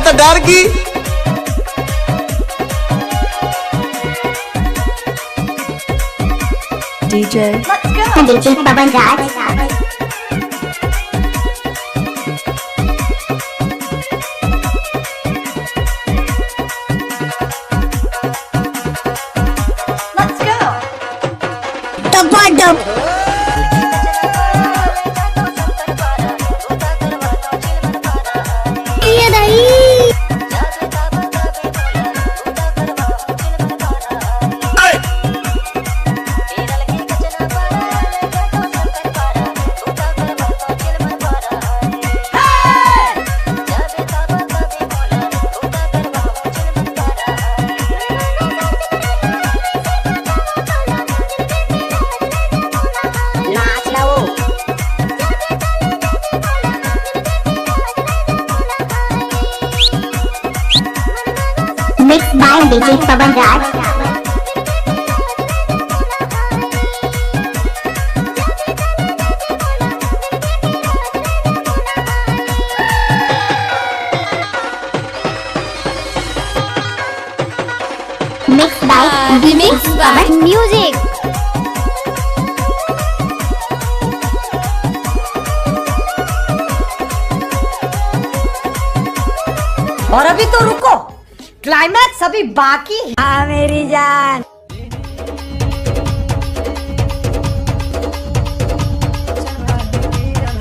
तो डर की DJ. DJ Pawan Raj. Let's go. Tapadam. Iya dai. Mixed by DJ Pawan Raj. Mixed by DJ Pawan Music. और अभी तो रुको, क्लाइमैक्स अभी बाकी है। हाँ मेरी जान।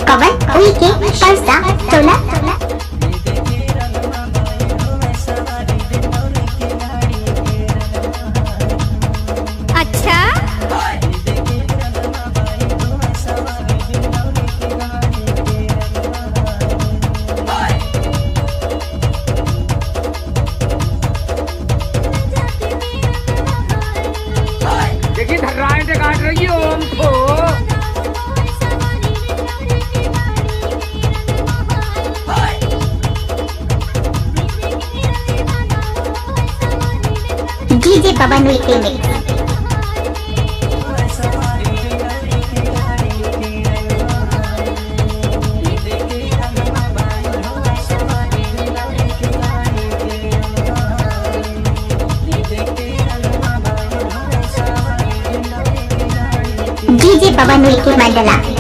Kawan Wiki Parsa Tola. अच्छा देखिए धर्राएं से काट रही है ओम को। DJ Pawan Wiki Mix. DJ Pawan Wiki Mandala.